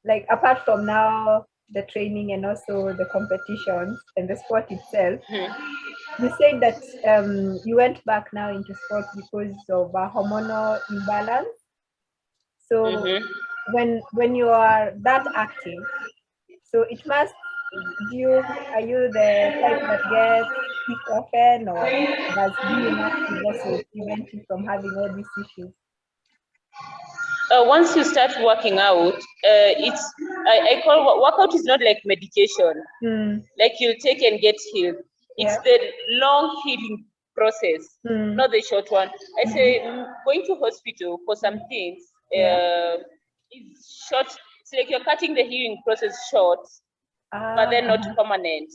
like apart from now the training and also the competitions and the sport itself, you said that you went back now into sports because of a hormonal imbalance. So when you are that active, so it must, are you the type that gets sick often, or does being active also prevent you from having all these issues? Once you start working out, I call workout is not like medication, like you'll take and get healed. It's the long healing process, not the short one. I say going to hospital for some things is short. It's like you're cutting the healing process short, but then not permanent.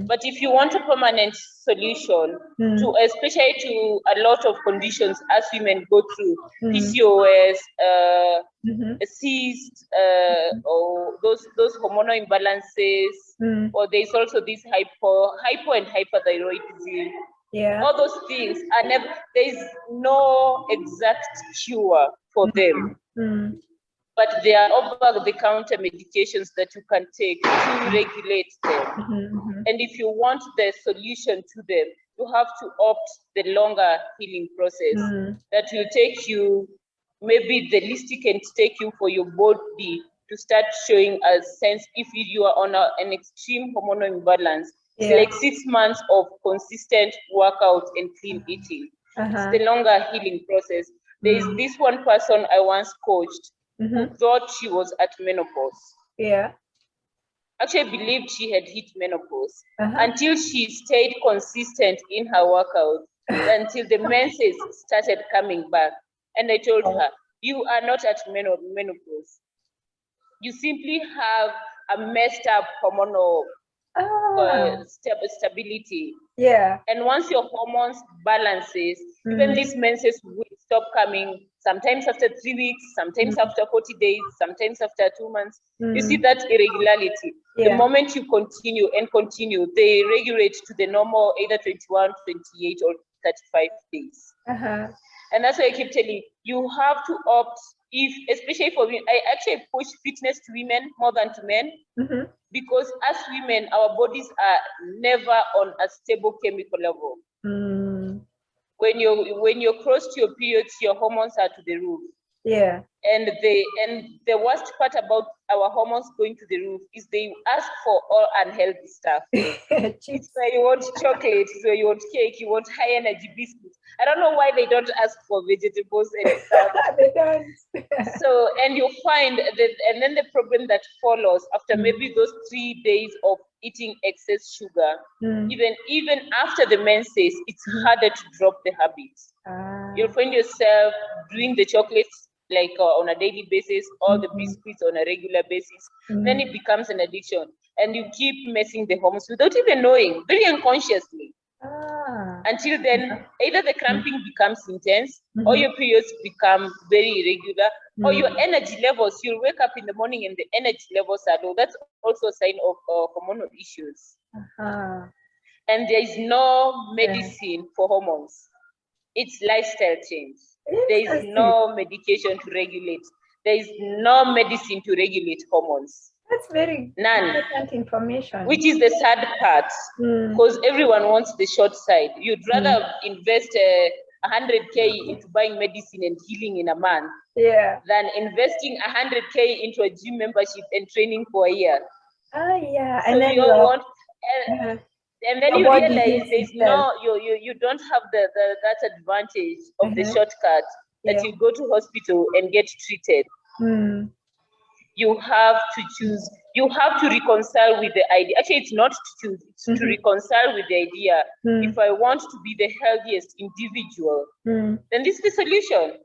But if you want a permanent solution to, especially to a lot of conditions as women go through, PCOS, cyst, or those hormonal imbalances, or there's also this hypo and hyperthyroidism. All those things are never. There is no exact cure for them. But there are over-the-counter medications that you can take to regulate them. And if you want the solution to them, you have to opt the longer healing process that will take you, maybe the least it can take you for your body to start showing a sense if you are on an extreme hormonal imbalance. It's like 6 months of consistent workout and clean eating. It's the longer healing process. There is this one person I once coached who thought she was at menopause. Actually believed she had hit menopause until she stayed consistent in her workout until the menses started coming back. And I told her, you are not at menopause. You simply have a messed up hormonal stability. And once your hormones balances, even these menses will stop coming, sometimes after 3 weeks, sometimes after 40 days, sometimes after 2 months. You see that irregularity. The moment you continue, they regulate to the normal either 21, 28, or 35 days. And that's why I keep telling you, you have to opt, especially for women. I actually push fitness to women more than to men, because as women, our bodies are never on a stable chemical level. When you're close to your periods, your hormones are to the roof. And the worst part about our hormones going to the roof is they ask for all unhealthy stuff. It's where you want chocolate, so you want cake, you want high energy biscuits. I don't know why they don't ask for vegetables and stuff. They don't. So, and you find that, and then the problem that follows after maybe those 3 days of eating excess sugar, even after the menses, it's harder to drop the habit. You'll find yourself doing the chocolates like on a daily basis, all the biscuits on a regular basis. Then it becomes an addiction, and you keep messing the hormones without even knowing, very unconsciously. Until then, either the cramping becomes intense, or your periods become very irregular, or your energy levels, you'll wake up in the morning and the energy levels are low. That's also a sign of hormonal issues. And there is no medicine for hormones. It's lifestyle change. There is no medication to regulate. There is no medicine to regulate hormones. That's very important information. Which is the sad part, because everyone wants the short side. You'd rather invest 100K into buying medicine and healing in a month than investing 100K into a gym membership and training for a year. So and then you want, and then you realize there's no, you don't have that advantage of the shortcut that you go to hospital and get treated. You have to choose. You have to reconcile with the idea. Actually, it's not to choose. It's to reconcile with the idea. If I want to be the healthiest individual, then this is the solution.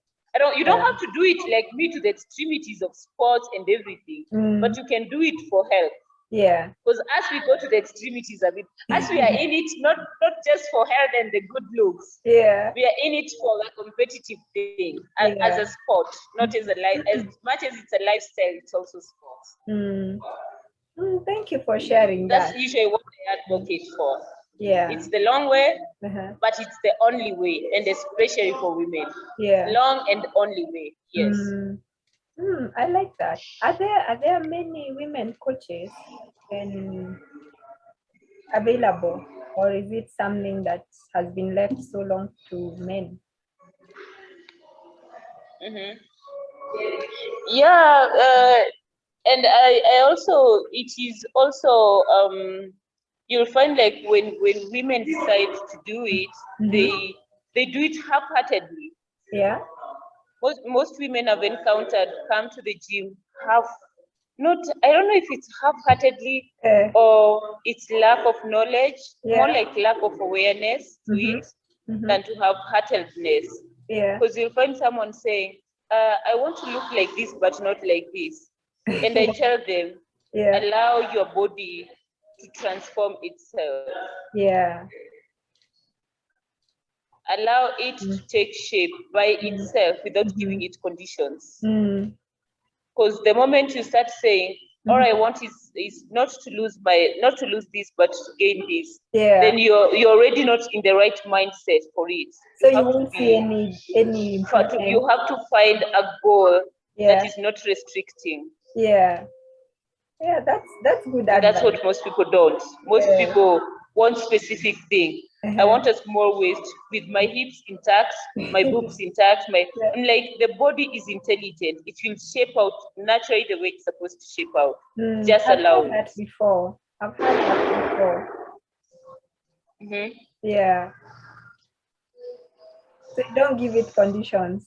You don't have to do it like me to the extremities of sports and everything, but you can do it for health. Because as we go to the extremities of it, as we are in it, not just for health and the good looks, we are in it for a competitive thing, as a sport, not as a life. As much as it's a lifestyle, it's also sport. Thank you for sharing that. That's usually what I advocate for. It's the long way, but it's the only way, and especially for women. Long and only way. Yes. I like that. Are there many women coaches available, or is it something that has been left so long to men? Yeah, and I also, it is also, you'll find like when women decide to do it, they do it half-heartedly. Yeah. Most women I've encountered come to the gym not, I don't know if it's half-heartedly or it's lack of knowledge, more like lack of awareness to it than to have heartedness. Yeah. Because you'll find someone saying, I want to look like this, but not like this. And I tell them, allow your body to transform itself. Yeah. Allow it to take shape by itself without giving it conditions. Because the moment you start saying, all I want is not to lose this, but to gain this, then you're already not in the right mindset for it. So you won't see any improvement. You have to find a goal that is not restricting. Yeah. Yeah, that's good advice. That's what most people don't. Most people want specific thing. I want a small waist with my hips intact, my boobs intact. I'm like, the body is intelligent. It will shape out naturally the way it's supposed to shape out. Just allow it. I've heard that before. Yeah. So you don't give it conditions.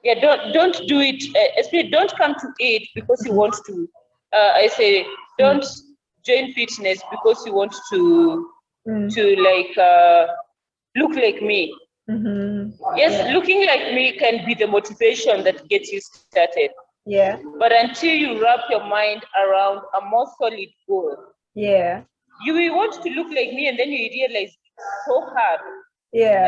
Yeah, don't do it. Especially don't come to it because you want to. I say don't join fitness because you want to like look like me. Yes, looking like me can be the motivation that gets you started. Yeah. But until you wrap your mind around a more solid goal, you will want to look like me, and then you realize it's so hard. Yeah.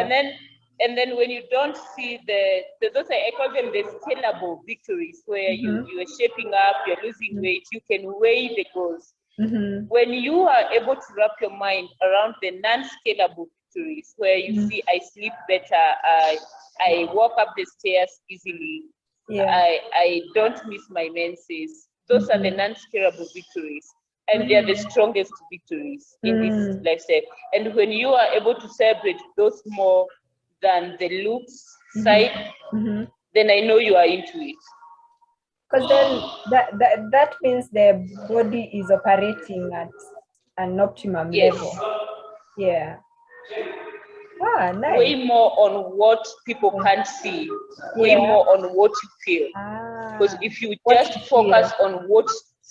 And then when you don't see those I call them the scalable victories, where you are shaping up, you're losing weight, you can weigh the goals. When you are able to wrap your mind around the non-scalable victories, where you see I sleep better, I walk up the stairs easily, I don't miss my menses. Those are the non-scalable victories. And they are the strongest victories in this lifestyle. And when you are able to celebrate those more than the looks side, then I know you are into it. Because then that means the body is operating at an optimum level. Yeah. Ah, nice. Way more on what people can't see, way more on what you feel. Because if you just focus on what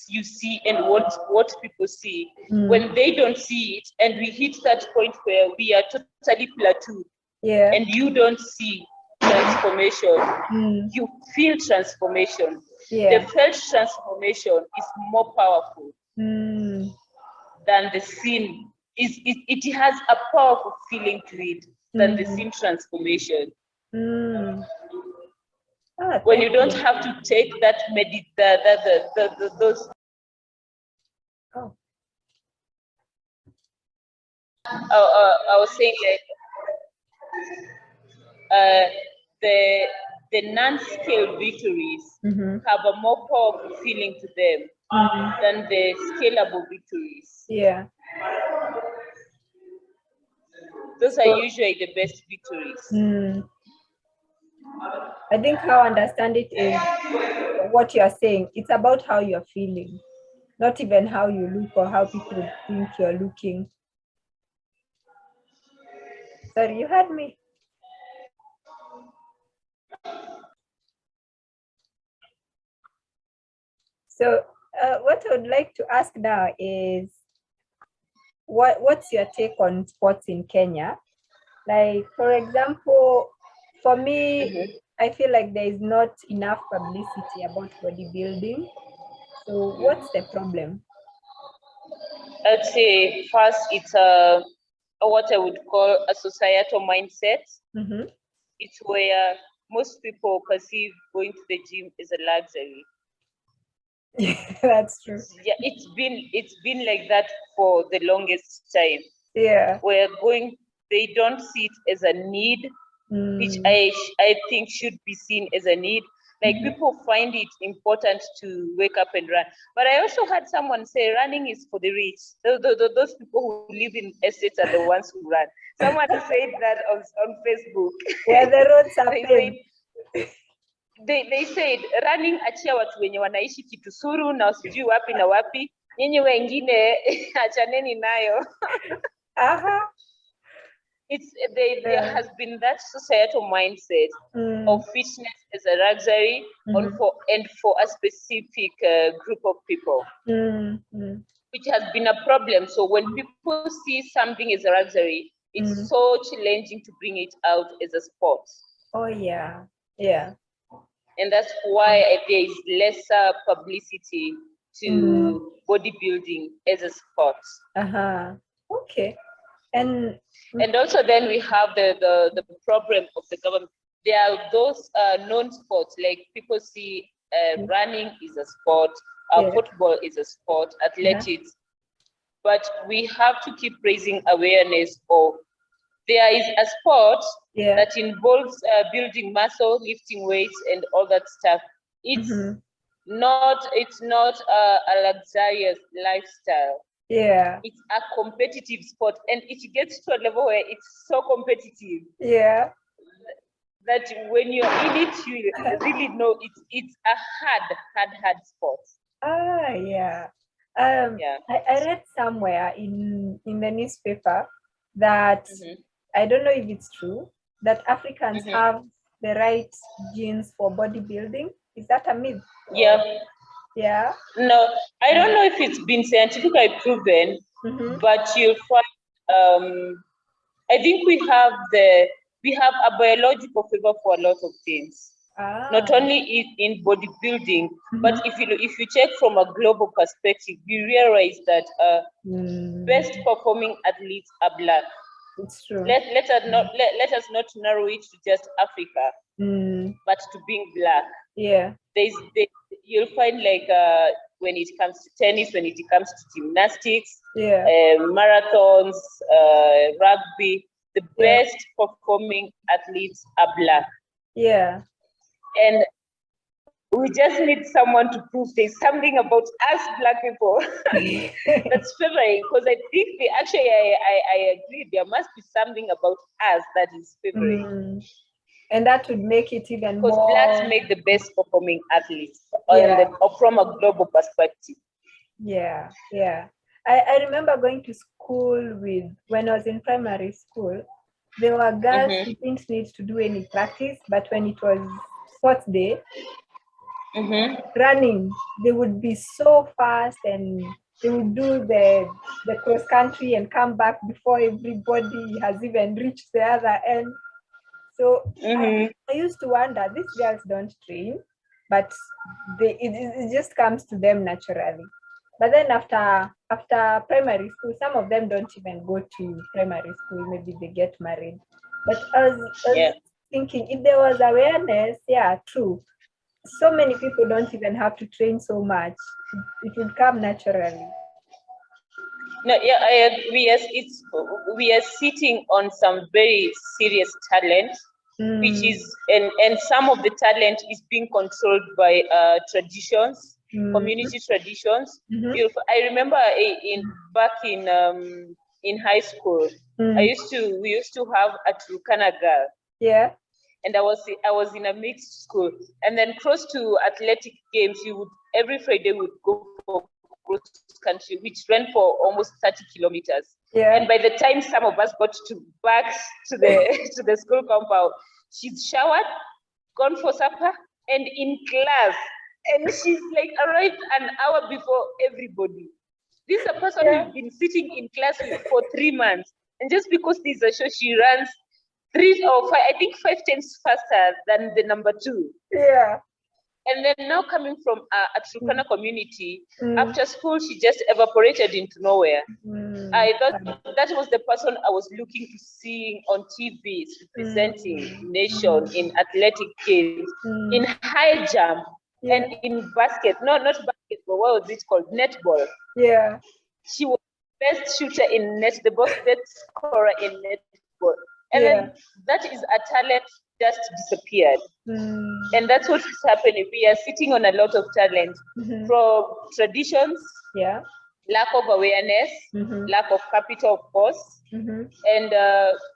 you see and what people see, when they don't see it, and we hit that point where we are totally plateaued, and you don't see transformation, you feel transformation. The felt transformation is more powerful than the seen. It has a powerful feeling to it than the seen transformation. When you don't have to take that those. I was saying that the non-scale victories have a more powerful feeling to them than the scalable victories. Yeah. Those are usually the best victories. I think how I understand it is what you are saying. It's about how you're feeling, not even how you look or how people think you're looking. Sorry, you heard me. So what I would like to ask now is, what's your take on sports in Kenya? Like, for example, for me, I feel like there is not enough publicity about bodybuilding. So what's the problem? I'd say first it's what I would call a societal mindset. It's where most people perceive going to the gym as a luxury. That's true. Yeah, it's been like that for the longest time. Yeah. Where they don't see it as a need, which I think should be seen as a need. Like people find it important to wake up and run. But I also had someone say running is for the rich. Those people who live in estates are the ones who run. Someone said that on Facebook. Where the roads are paved. They said running achia watu wenye wanaishi Kitusuru na sijui wapi na wapi. Nyinyi wengine achaneni nayo. There has been that societal mindset of fitness as a luxury and for a specific group of people, which has been a problem. So when people see something as a luxury, it's so challenging to bring it out as a sport. Oh yeah, yeah. And that's why there is lesser publicity to bodybuilding as a sport. Okay. And also then we have the problem of the government. There are those known sports, like people see running is a sport, football is a sport, athletics, but we have to keep raising awareness of there is a sport that involves building muscle, lifting weights, and all that stuff. It's not a luxurious lifestyle. Yeah. It's a competitive sport, and it gets to a level where it's so competitive. Yeah. That when you're in it, you really know it's a hard sport. Yeah. I read somewhere in the newspaper that I don't know if it's true that Africans have the right genes for bodybuilding. Is that a myth? Yeah. Yeah. No, I don't know if it's been scientifically proven, but you'll find. I think we have a biological favor for a lot of things. Not only in bodybuilding, but if you check from a global perspective, you realize that best performing athletes are Black. It's true. Let us not narrow it to just Africa, but to being Black. Yeah. You'll find like when it comes to tennis, when it comes to gymnastics, marathons, rugby, the best performing athletes are Black. Yeah. And we just need someone to prove there's something about us Black people that's favoring, because I think I agree, there must be something about us that is favoring. And that would make it even more. Because Blacks make the best performing athletes from a global perspective. Yeah, yeah. I remember going to school when I was in primary school, there were girls who didn't need to do any practice, but when it was sports day, running, they would be so fast and they would do the cross country and come back before everybody has even reached the other end. So I used to wonder, these girls don't train, but it just comes to them naturally. But then after primary school, some of them don't even go to primary school. Maybe they get married. But I was thinking, if there was awareness, true. So many people don't even have to train so much. It would come naturally. No, I agree. Yes, we are sitting on some very serious talent, which is and some of the talent is being controlled by traditions, community traditions. I remember back in high school, we used to have a Turkana girl. Yeah. And I was in a mixed school, and then close to athletic games, every Friday we would go for cross country, which ran for almost 30 kilometers. Yeah. And by the time some of us got back to the school compound, she'd showered, gone for supper, and in class. And she's like arrived an hour before everybody. This is a person who's been sitting in class with for 3 months, and just because there's a show, she runs 3 or 5, I think 5 times faster than the number 2. Yeah. And then now coming from a Turkana community, after school, she just evaporated into nowhere. I thought that was the person I was looking to see on TV, representing nation in athletic games, in high jump, and in basket. No, not basketball. What was it called? Netball. Yeah. She was the best shooter in net, the best scorer in netball. And then that is a talent just disappeared. And that's what is happening. We are sitting on a lot of talent from traditions, lack of awareness, lack of capital, of course. And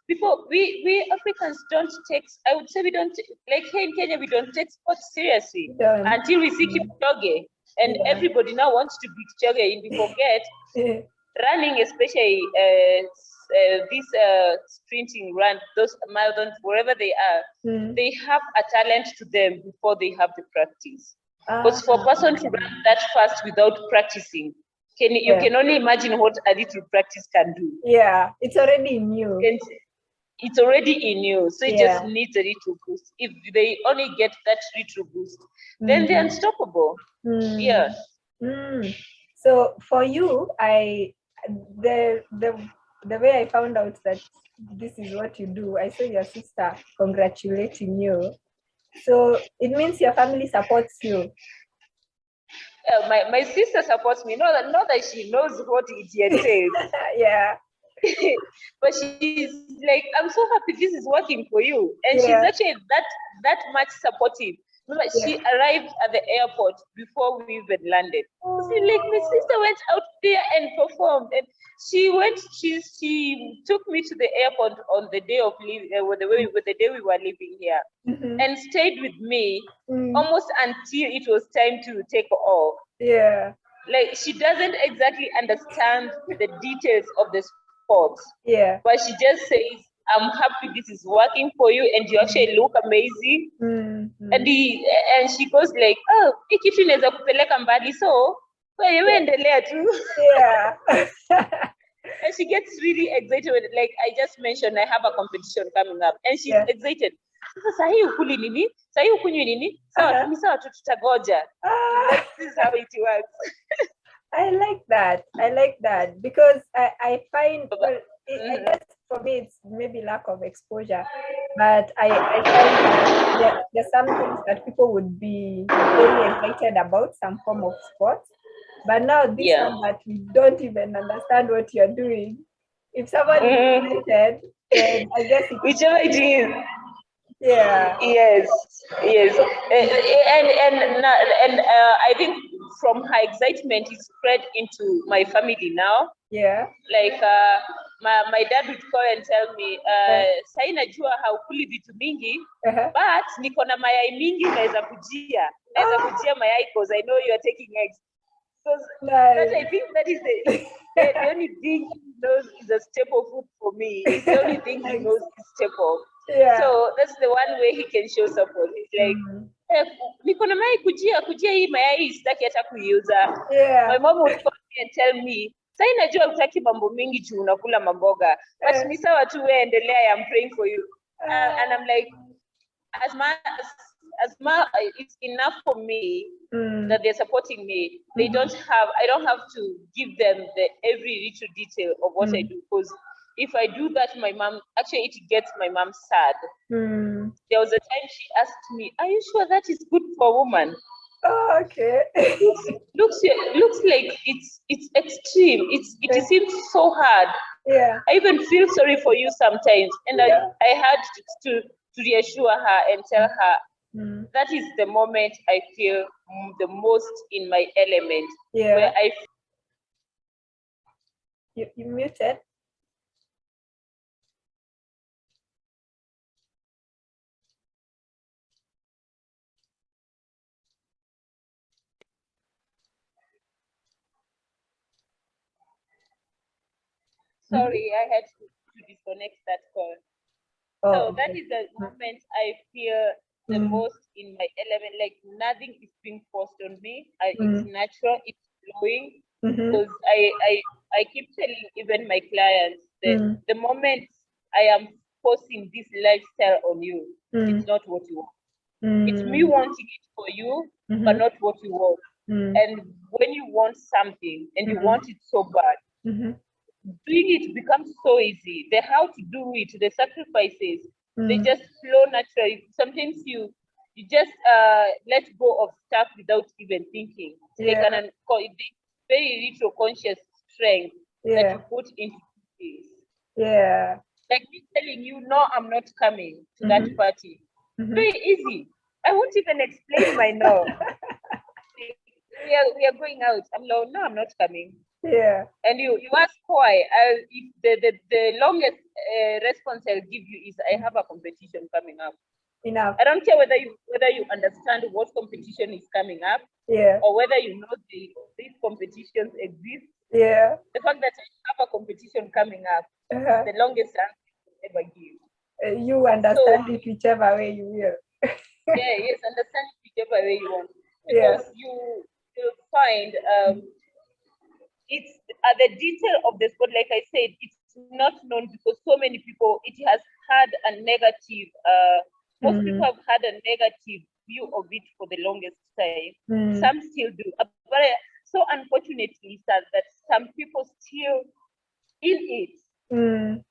people, we Africans don't take, I would say we don't, like here in Kenya, we don't take sports seriously until we see Kipchoge. And everybody now wants to beat Kipchoge, and we forget running, especially this sprinting run, those marathons, wherever they are, they have a talent to them before they have the practice. Because for a person to run that fast without practicing, you can only imagine what a little practice can do. Yeah, it's already in you. It's already in you, so it just needs a little boost. If they only get that little boost, then they're unstoppable. Yeah. So for you, the way I found out that this is what you do, I saw your sister congratulating you. So it means your family supports you. My sister supports me. Not that she knows what it entails. Yeah. But she's like, I'm so happy this is working for you. And she's actually that much supportive. Remember, she arrived at the airport before we even landed. So like, my sister went out there and performed. And she took me to the airport on the day of leave, the day we were leaving here, and stayed with me almost until it was time to take off. Yeah. Like, she doesn't exactly understand the details of the sport. Yeah. But she just says, I'm happy this is working for you and you actually look amazing. And she goes like, oh, hii kitu inaweza kupeleka mbali, so wewe endelea tu. Yeah. And she gets really excited when, like I just mentioned, I have a competition coming up, and she's excited. Sasa hii ukuli nini? Sasa hii ukunywi nini? Sawa, ni sawa tu, tutagoja. This is how it works. I like that because I find, well, I guess for me it's maybe lack of exposure, but I find that there's some things that people would be very excited about, some form of sports, but now this one that we don't even understand what you're doing. If someone is excited, then I guess whichever it is. Yeah. Yes. And I think from her excitement, it spread into my family now. Yeah. Like my dad would call and tell me, sai najua haukuli vitu mingi, but niko na mayai mingi, naweza kujia mayai because I know you are taking eggs. Because that, I think that is the only thing he knows is a staple food for me. It's the only thing he knows is staple. Yeah. So that's the one way he can show support. He's like, niko na mayai, kujia hii mayai sitaki hata kuiuza. My mom would call me and tell me, sai najua utaki mambo mingi juu unakula mamboga, but ni sawa tu, wewe endelea, I'm praying for you. And I'm like, as much it's enough for me that they're supporting me. I don't have to give them the every little detail of what I do, because if I do that, my mom, actually it gets my mom sad. There was a time she asked me, are you sure that is good for a woman? Oh, okay. looks like it's extreme. It seems so hard. Yeah. I even feel sorry for you sometimes. And I had to reassure her and tell her that is the moment I feel the most in my element. Yeah. Where I you muted. Sorry, I had to disconnect that call. So that is the moment I feel the most in my element. Like, nothing is being forced on me. It's natural. It's flowing. Because I keep telling even my clients that the moment I am forcing this lifestyle on you, it's not what you want. It's me wanting it for you, but not what you want. And when you want something and you want it so bad, doing it becomes so easy. The how to do it, the sacrifices, they just flow naturally. Sometimes you just let go of stuff without even thinking. Like very little conscious strength that you put into this. Yeah. Like me telling you, no, I'm not coming to that party. Very easy. I won't even explain my no. We are going out. I'm like, no, I'm not coming. Yeah. And you ask why. If the longest response I'll give you is, I have a competition coming up. Enough. I don't care whether you understand what competition is coming up. Yeah. Or whether you know these competitions exist. Yeah. The fact that I have a competition coming up is the longest answer I could ever give. You understand it whichever way you will. Yes, understand it whichever way you want. Because you'll find it's the detail of the sport, like I said, it's not known because so many people, it has had a negative, most people have had a negative view of it for the longest time. Some still do. But so unfortunately, that some people still in it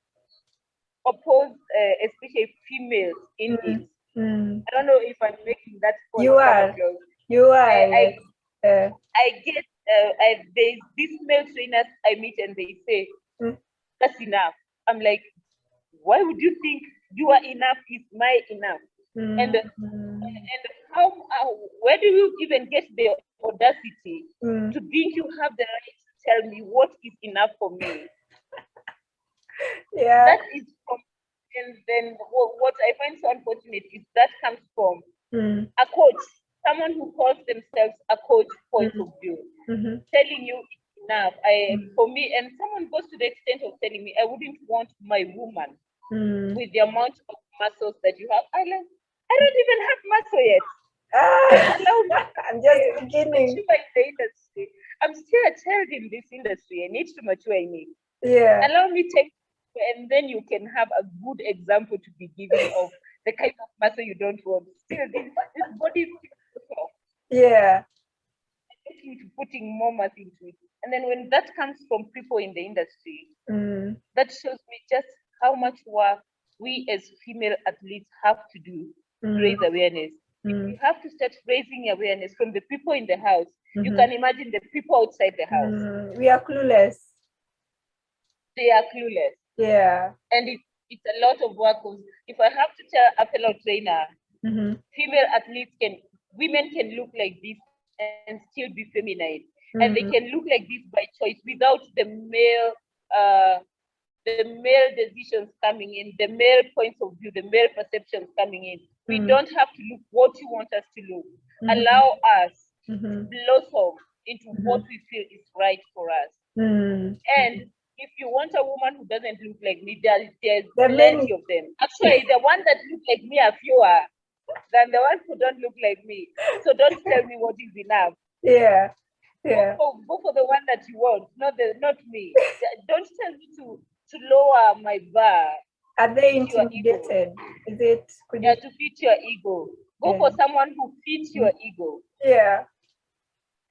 oppose, especially females in it. I don't know if I'm making that point come across. You are. I get there's these male trainers I meet and they say, that's enough. I'm like, why would you think your enough is my enough? And how where do you even get the audacity to think you have the right to tell me what is enough for me? Yeah. That is from, and then what I find so unfortunate is that comes from a coach, someone who calls themselves a coach point of view, telling you it's enough. For me, and someone goes to the extent of telling me, I wouldn't want my woman with the amount of muscles that you have. I don't even have muscle yet. I'm just beginning. Mature in the industry. I'm still a child in this industry. I need to mature in it. Yeah. Allow me take, and then you can have a good example to be giving of the kind of muscle you don't want. Still, this body is still soft. Yeah. Looking to putting more muscle into it. And then when that comes from people in the industry, that shows me just how much work we as female athletes have to do to raise awareness. If we have to start raising awareness from the people in the house, you can imagine the people outside the house. We are clueless. They are clueless. Yeah. And it's a lot of work. If I have to tell a fellow trainer, female athletes women can look like this and still be feminine. And they can look like this by choice without the male decisions coming in, the male points of view, the male perceptions coming in. We don't have to look what you want us to look. Allow us to blossom into what we feel is right for us. And if you want a woman who doesn't look like me, there's plenty of them. Actually, the ones that look like me are fewer than the ones who don't look like me. So don't tell me what is enough. Yeah. Yeah. Go for the one that you want, not me. Don't tell me to lower my bar. Are they intimidated? Is it? To fit your ego. Go for someone who fits your ego. Yeah.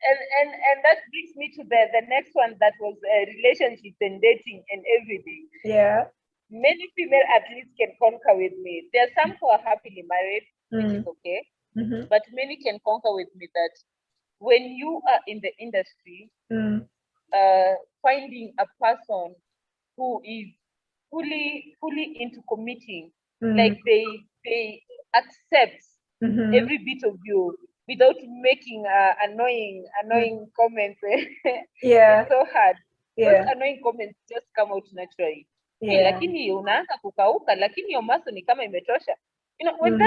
And that brings me to the next one, that was relationships and dating and everything. Yeah. Many female athletes can conquer with me. There are some who are happily married, which is okay. But many can conquer with me that when you are in the industry, finding a person who is fully into committing, like they accept every bit of you without making annoying comments. Yeah. It's so hard. Yeah. Those annoying comments just come out naturally. Hey, lakini unaanza kukauka, lakini your muscle ni kama imetosha. You know, when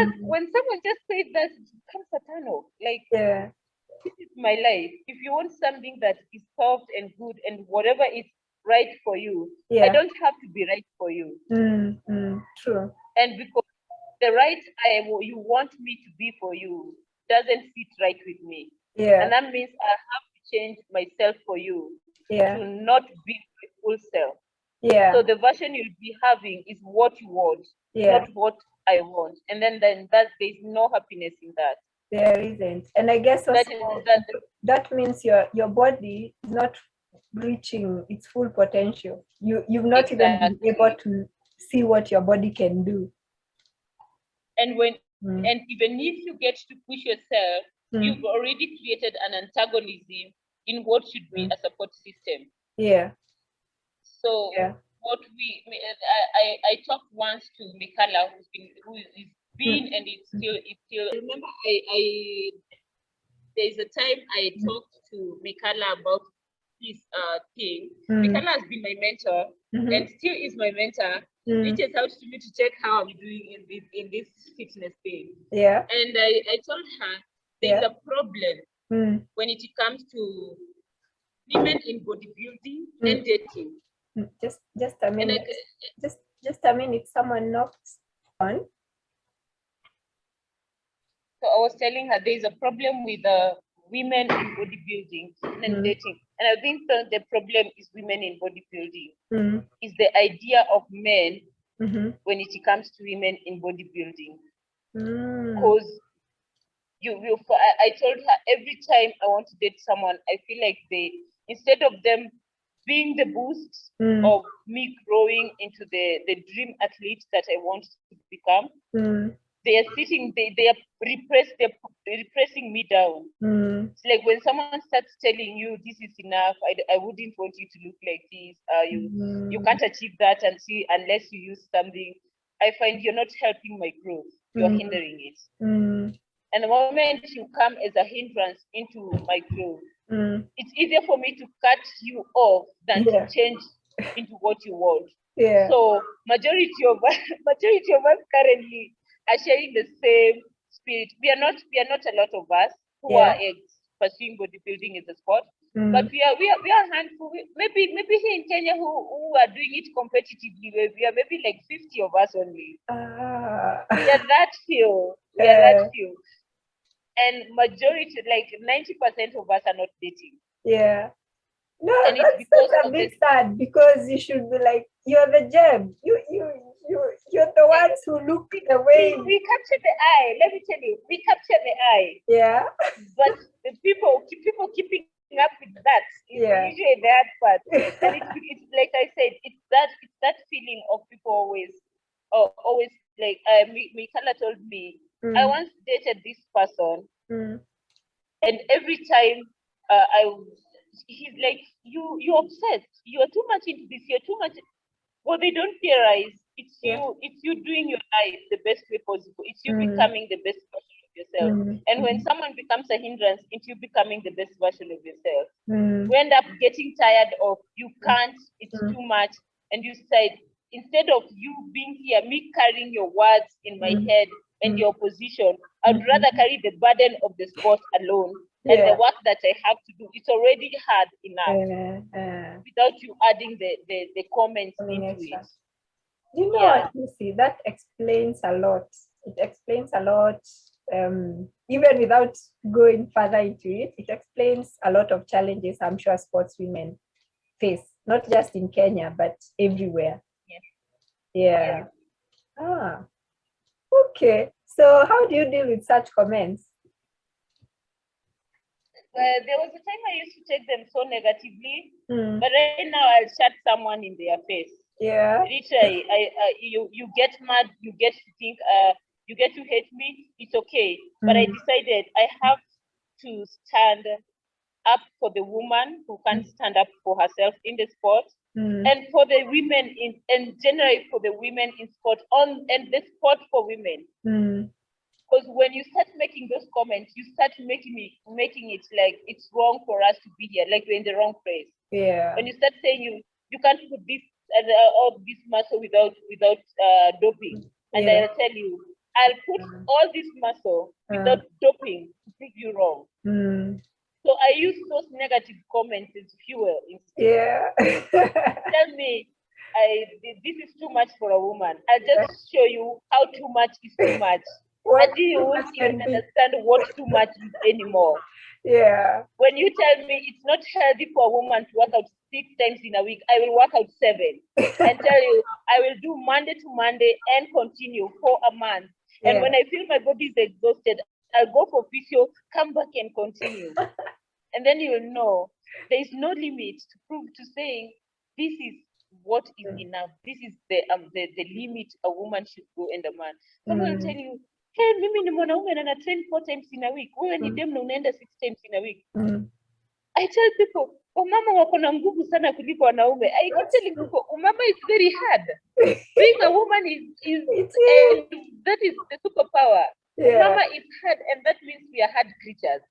someone just says that, it becomes a turn off. Like, this is my life. If you want something that is soft and good and whatever is right for you, I don't have to be right for you. True. And because the right you want me to be for you doesn't fit right with me. And that means I have to change myself for you to not be my full self. So the version you'll be having is what you want, not what I want. And then that there's no happiness in that. There isn't. And I guess also that means your body is not reaching its full potential. You've not even been able to see what your body can do. And and even if you get to push yourself, you've already created an antagonism in what should be a support system. Yeah. So what I talked once to Mikala, who is been and it's still. I remember there's a time I talked to Mikala about this thing. Mikala has been my mentor and still is my mentor. Reaches out to me to check how I'm doing in this fitness thing. Yeah. And I told her there's a problem when it comes to women in bodybuilding and dating. Just a minute. Just a minute. Someone knocks on. So I was telling her there's a problem with women in bodybuilding and dating. And I think the problem is women in bodybuilding. Is the idea of men when it comes to women in bodybuilding. Because I told her every time I want to date someone, I feel like instead of them being the boost of me growing into the dream athlete that I want to become, they are sitting, they're repressing me down. It's like when someone starts telling you this is enough, I wouldn't want you to look like this, you can't achieve that unless you use something. I find you're not helping my growth, you're hindering it. And the moment you come as a hindrance into my growth, it's easier for me to cut you off than to change into what you want. So majority of us currently are sharing the same spirit. We are not a lot of us who are pursuing bodybuilding as a sport, but we are a handful. Maybe here in Kenya who are doing it competitively. We are maybe like 50 of us only. We are that few. And majority, like 90% of us are not dating. Yeah. No, and that's a bit sad because you should be like, you're the gem. You're the ones who look the way. We capture the eye. Let me tell you, we capture the eye. Yeah. But the people keeping up with that is usually the hard part. And it's like I said, it's that feeling of people always like Mikala told me, I once dated this person, and every time he's like, you're obsessed, you're too much into this, you're too much. Well, they don't realize it's you doing your life the best way possible. It's you becoming the best version of yourself. And when someone becomes a hindrance, it's you becoming the best version of yourself. We end up getting tired of you can't, it's too much, and you said, instead of you being here, me carrying your words in my head and your position, I'd rather carry the burden of the sport alone. And the work that I have to do, it's already hard enough without you adding the comments into it. You know what, Lucy, that explains a lot. It explains a lot, even without going further into it. It explains a lot of challenges I'm sure sports women face, not just in Kenya, but everywhere. Yeah. Okay. So how do you deal with such comments? There was a time I used to take them so negatively, but right now I'll shut someone in their face. Yeah. Literally, you get mad, you get to think, you get to hate me, it's okay. But I decided I have to stand up for the woman who can't stand up for herself in the sport, and for the women and generally for the women in sport and the sport for women. Because when you start making those comments, you start making it like it's wrong for us to be here, like we're in the wrong place. Yeah. When you start saying you can't put this all this muscle without doping, and I'll tell you, I'll put all this muscle without doping to prove you wrong. So I use those negative comments as fuel instead. Yeah. Tell me, this is too much for a woman. I'll just show you how too much is too much. Until you won't even understand what too much is anymore. Yeah. When you tell me it's not healthy for a woman to work out 6 times in a week, I will work out 7 and tell you I will do Monday to Monday and continue for a month. And when I feel my body is exhausted, I'll go for physio, come back and continue. And then you will know there is no limit to prove to saying this is what is enough. This is the limit a woman should go and a man. Someone will tell you, hey, mimi ni mwanaume na train 4 times in a week. Wewe ni dem na unaenda 6 times in a week. I tell people, wamama wako na nguvu sana kuliko wanaume. I keep telling people, mama is very hard. Being a woman is and that is the superpower. Mama is hard, and that means we are hard creatures.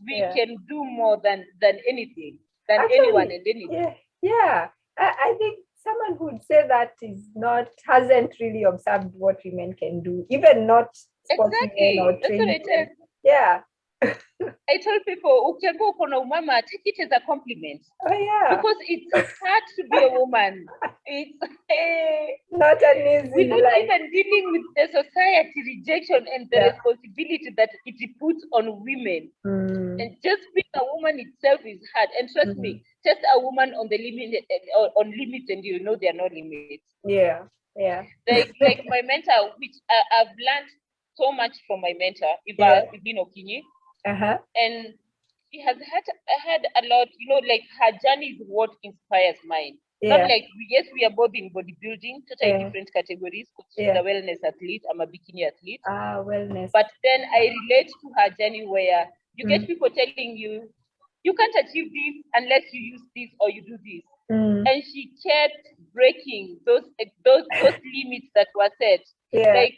We can do more than anything, than actually, anyone and anything. I think someone who would say that hasn't really observed what women can do, even not sports women or training. I tell people, ukiambiwa uko na umama, take it as a compliment. Because it's hard to be a woman. It's not an easy without life. even dealing with the society rejection and the responsibility that it puts on women. And just being a woman itself is hard. And trust me, just a woman on the limit, on limits, and you know there are no limits. Like my mentor, which I've learned so much from my mentor, Iva Okinyi. And she has had a lot, you know, like her journey is what inspires mine. Not like, yes, we are both in bodybuilding, totally different categories. She's a wellness athlete, I'm a bikini athlete. Wellness. But then I relate to her journey where you get people telling you, you can't achieve this unless you use this or you do this. And she kept breaking those limits that were set. Like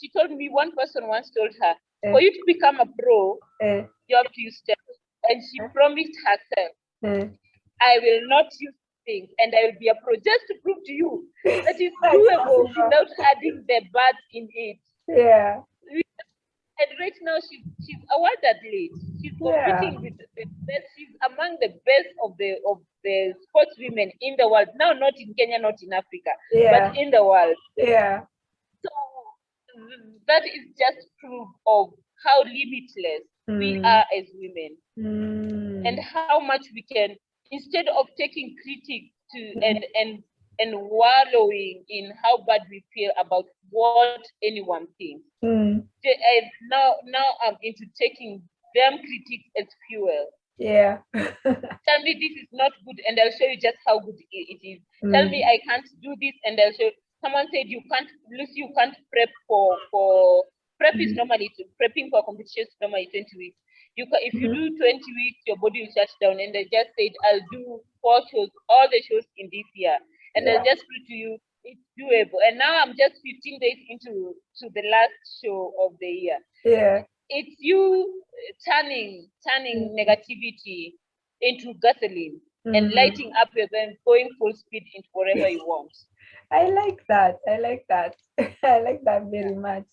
she told me, one person once told her, for you to become a pro, you have to use steps. And she promised herself, I will not use things and I will be a pro, just to prove to you that it's doable without adding the bad in it. And right now she's a world athlete. She's competing with the best. She's among the best of the sports women in the world. Now, not in Kenya, not in Africa, but in the world. So that is just proof of how limitless we are as women, and how much we can, instead of taking critics and wallowing in how bad we feel about what anyone thinks. Now I'm into taking them critics as fuel. Tell me this is not good, and I'll show you just how good it is. Tell me I can't do this, and I'll show you. Someone said you can't, Lucy, you can't prep for prep is normally prepping for competitions normally 20 weeks. If you do 20 weeks, your body will shut down. And I just said I'll do 4 shows, all the shows in this year, and I'll just prove to you it's doable. And now I'm just 15 days into the last show of the year. It's you turning negativity into gasoline and lighting up your gun, going full speed into whatever you want. I like that. I like that very much.